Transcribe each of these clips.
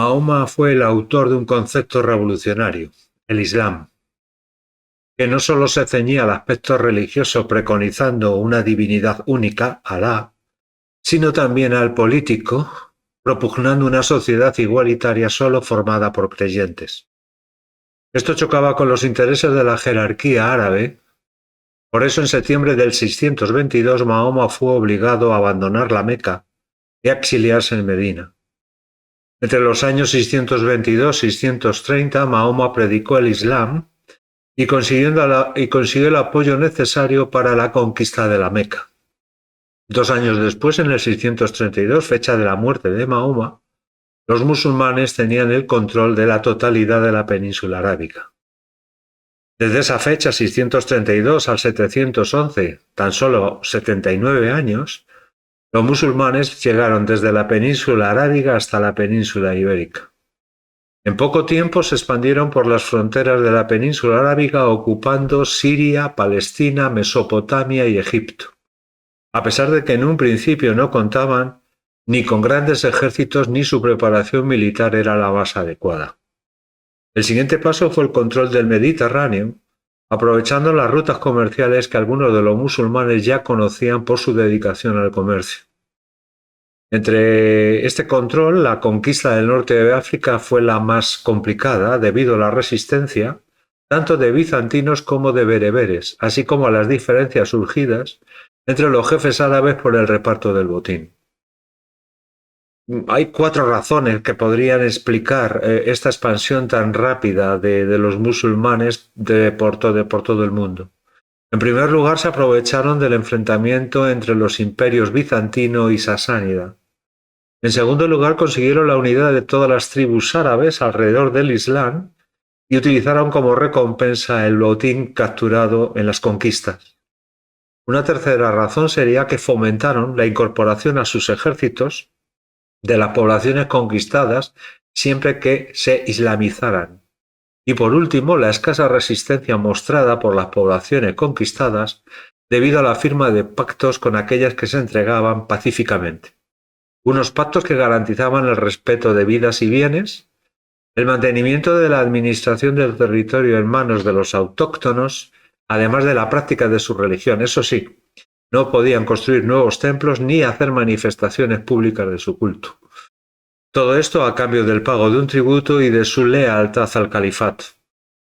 Mahoma fue el autor de un concepto revolucionario, el Islam, que no solo se ceñía al aspecto religioso preconizando una divinidad única, Alá, sino también al político, propugnando una sociedad igualitaria solo formada por creyentes. Esto chocaba con los intereses de la jerarquía árabe. Por eso, en septiembre del 622, Mahoma fue obligado a abandonar la Meca y a exiliarse en Medina. Entre los años 622 y 630, Mahoma predicó el Islam y consiguió el apoyo necesario para la conquista de la Meca. 2 años después, en el 632, fecha de la muerte de Mahoma, los musulmanes tenían el control de la totalidad de la península arábiga. Desde esa fecha, 632 al 711, tan solo 79 años, los musulmanes llegaron desde la península arábiga hasta la península ibérica. En poco tiempo se expandieron por las fronteras de la península arábiga, ocupando Siria, Palestina, Mesopotamia y Egipto, a pesar de que en un principio no contaban ni con grandes ejércitos ni su preparación militar era la más adecuada. El siguiente paso fue el control del Mediterráneo, aprovechando las rutas comerciales que algunos de los musulmanes ya conocían por su dedicación al comercio. Entre este control, la conquista del norte de África fue la más complicada debido a la resistencia tanto de bizantinos como de bereberes, así como a las diferencias surgidas entre los jefes árabes por el reparto del botín. Hay 4 razones que podrían explicar esta expansión tan rápida de los musulmanes por todo el mundo. En primer lugar, se aprovecharon del enfrentamiento entre los imperios bizantino y sasánida. En segundo lugar, consiguieron la unidad de todas las tribus árabes alrededor del Islam y utilizaron como recompensa el botín capturado en las conquistas. Una tercera razón sería que fomentaron la incorporación a sus ejércitos de las poblaciones conquistadas siempre que se islamizaran. Y por último, la escasa resistencia mostrada por las poblaciones conquistadas debido a la firma de pactos con aquellas que se entregaban pacíficamente. Unos pactos que garantizaban el respeto de vidas y bienes, el mantenimiento de la administración del territorio en manos de los autóctonos, además de la práctica de su religión. Eso sí, no podían construir nuevos templos ni hacer manifestaciones públicas de su culto. Todo esto a cambio del pago de un tributo y de su lealtad al califato.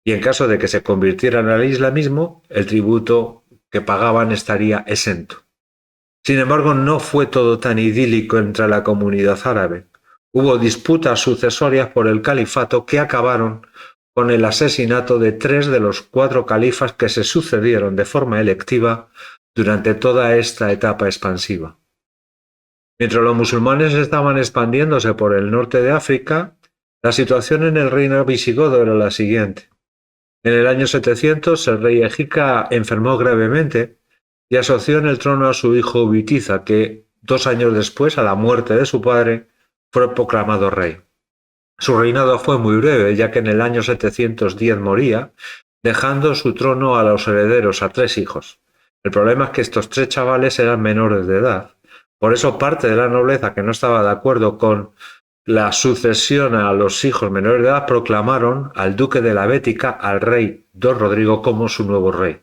Y en caso de que se convirtieran al islamismo, el tributo que pagaban estaría exento. Sin embargo, no fue todo tan idílico entre la comunidad árabe. Hubo disputas sucesorias por el califato que acabaron con el asesinato de 3 de los 4 califas que se sucedieron de forma electiva durante toda esta etapa expansiva. Mientras los musulmanes estaban expandiéndose por el norte de África, la situación en el reino visigodo era la siguiente. En el año 700, el rey Egica enfermó gravemente y asoció en el trono a su hijo Bitiza, que 2 años después, a la muerte de su padre, fue proclamado rey. Su reinado fue muy breve, ya que en el año 710 moría, dejando su trono a los herederos, a 3 hijos. El problema es que estos 3 chavales eran menores de edad. Por eso parte de la nobleza que no estaba de acuerdo con la sucesión a los hijos menores de edad proclamaron al duque de la Bética, al rey Don Rodrigo, como su nuevo rey.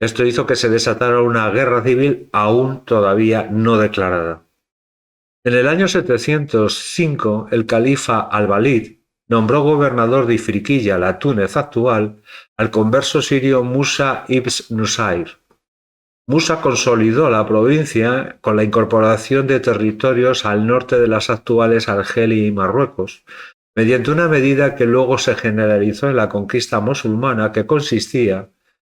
Esto hizo que se desatara una guerra civil aún todavía no declarada. En el año 705, el califa Al-Walid nombró gobernador de Ifriqiya, la Túnez actual, al converso sirio Musa ibn Nusayr. Musa consolidó la provincia con la incorporación de territorios al norte de las actuales Argelia y Marruecos, mediante una medida que luego se generalizó en la conquista musulmana, que consistía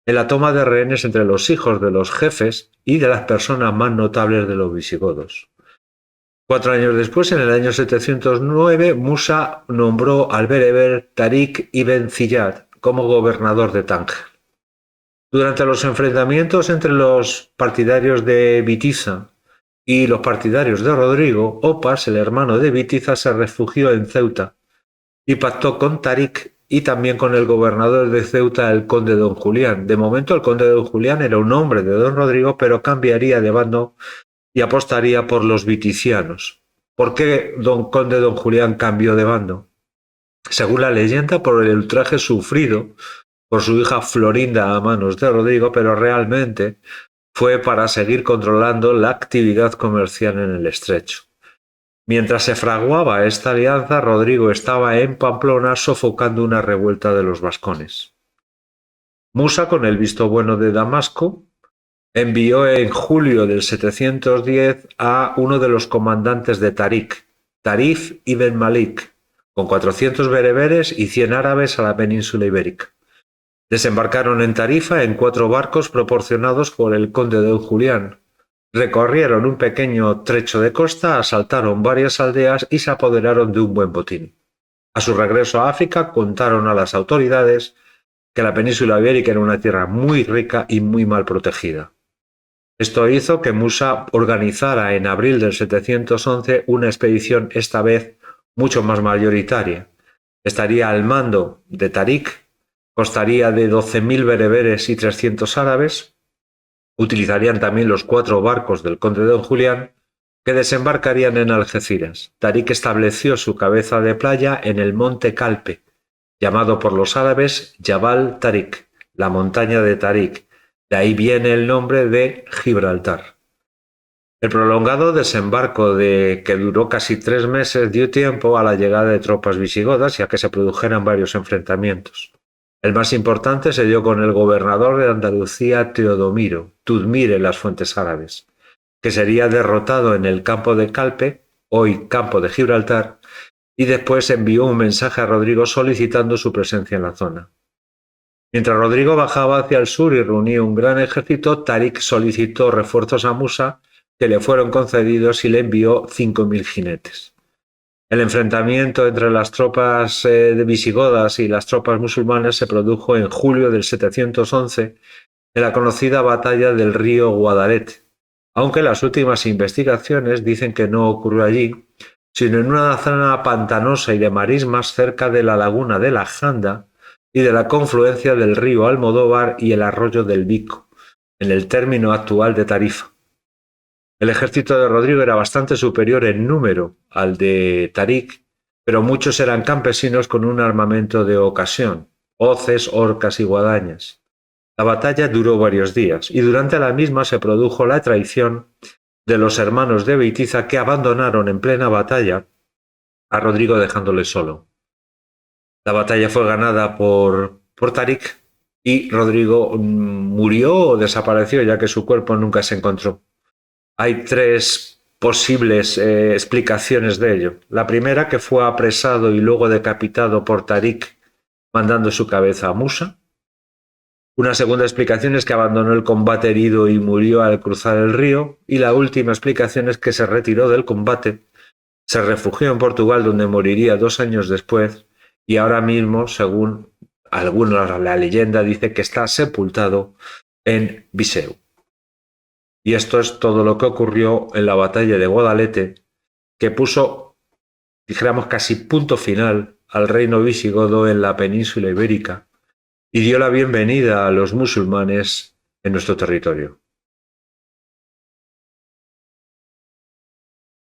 en la toma de rehenes entre los hijos de los jefes y de las personas más notables de los visigodos. 4 años después, en el año 709, Musa nombró al bereber Tariq ibn Ziyad como gobernador de Tánger. Durante los enfrentamientos entre los partidarios de Bitiza y los partidarios de Rodrigo, Opas, el hermano de Bitiza, se refugió en Ceuta y pactó con Tariq y también con el gobernador de Ceuta, el conde Don Julián. De momento, el conde Don Julián era un hombre de Don Rodrigo, pero cambiaría de bando y apostaría por los viticianos. ¿Por qué conde don Julián cambió de bando? Según la leyenda, por el ultraje sufrido por su hija Florinda a manos de Rodrigo, pero realmente fue para seguir controlando la actividad comercial en el estrecho. Mientras se fraguaba esta alianza, Rodrigo estaba en Pamplona sofocando una revuelta de los vascones. Musa, con el visto bueno de Damasco, envió en julio del 710 a uno de los comandantes de Tarik, Tarif ibn Malik, con 400 bereberes y 100 árabes a la península ibérica. Desembarcaron en Tarifa en 4 barcos proporcionados por el conde don Julián. Recorrieron un pequeño trecho de costa, asaltaron varias aldeas y se apoderaron de un buen botín. A su regreso a África contaron a las autoridades que la península ibérica era una tierra muy rica y muy mal protegida. Esto hizo que Musa organizara en abril del 711 una expedición esta vez mucho más mayoritaria. Estaría al mando de Tarik, constaría de 12.000 bereberes y 300 árabes. Utilizarían también los 4 barcos del conde don Julián, que desembarcarían en Algeciras. Tarik estableció su cabeza de playa en el monte Calpe, llamado por los árabes Jabal Tarik, la montaña de Tarik. De ahí viene el nombre de Gibraltar. El prolongado desembarco que duró casi 3 meses dio tiempo a la llegada de tropas visigodas y a que se produjeran varios enfrentamientos. El más importante se dio con el gobernador de Andalucía Teodomiro, Tudmir en las fuentes árabes, que sería derrotado en el campo de Calpe, hoy campo de Gibraltar, y después envió un mensaje a Rodrigo solicitando su presencia en la zona. Mientras Rodrigo bajaba hacia el sur y reunía un gran ejército, Tarik solicitó refuerzos a Musa, que le fueron concedidos y le envió 5.000 jinetes. El enfrentamiento entre las tropas visigodas y las tropas musulmanas se produjo en julio del 711 en la conocida batalla del río Guadalete, aunque las últimas investigaciones dicen que no ocurrió allí, sino en una zona pantanosa y de marismas cerca de la laguna de la Janda y de la confluencia del río Almodóvar y el arroyo del Bico, en el término actual de Tarifa. El ejército de Rodrigo era bastante superior en número al de Tarik, pero muchos eran campesinos con un armamento de ocasión, hoces, orcas y guadañas. La batalla duró varios días y durante la misma se produjo la traición de los hermanos de Beitiza, que abandonaron en plena batalla a Rodrigo dejándole solo. La batalla fue ganada por Tarik y Rodrigo murió o desapareció, ya que su cuerpo nunca se encontró. Hay 3 posibles explicaciones de ello. La primera, que fue apresado y luego decapitado por Tarik, mandando su cabeza a Musa. Una segunda explicación es que abandonó el combate herido y murió al cruzar el río. Y la última explicación es que se retiró del combate, se refugió en Portugal, donde moriría 2 años después, y ahora mismo, según algunos, la leyenda dice que está sepultado en Viseu. Y esto es todo lo que ocurrió en la batalla de Guadalete, que puso, dijéramos, casi punto final al reino visigodo en la península ibérica y dio la bienvenida a los musulmanes en nuestro territorio.